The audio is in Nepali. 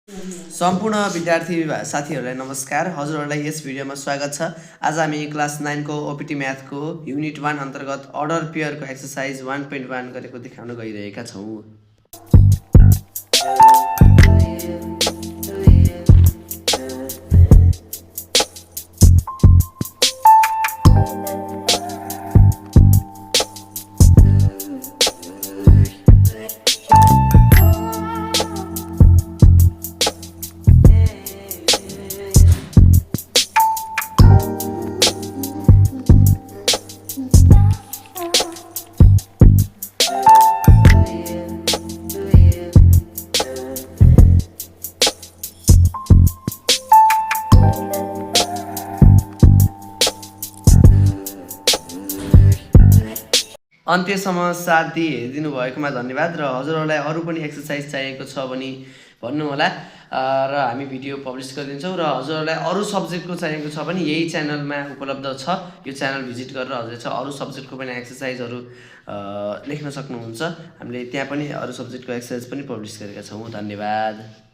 सम्पूर्ण विद्यार्थी साथीहरूलाई नमस्कार। हजुरहरूलाई यस भिडियोमा स्वागत छ। आज हामी क्लास 9 को ओपीटी म्याथको युनिट 1 अन्तर्गत अर्डर पेयरको एक्सरसाइज 1.1 गरेको देखाउन गइरहेका छौँ। अन्त्यसम्म साथ दिइदिनु भएकोमा धन्यवाद। र हजुरहरूलाई अरू पनि एक्सरसाइज चाहिएको छ भने भन्नुहोला र हामी भिडियो पब्लिस गरिदिन्छौँ। र हजुरहरूलाई अरू सब्जेक्टको चाहिएको छ भने यही च्यानलमा उपलब्ध छ। यो च्यानल भिजिट गरेर हजुरले चाहिँ अरू सब्जेक्टको पनि एक्सरसाइजहरू लेख्न सक्नुहुन्छ। हामीले त्यहाँ पनि अरू सब्जेक्टको एक्सरसाइज पनि पब्लिस गरेका छौँ। धन्यवाद।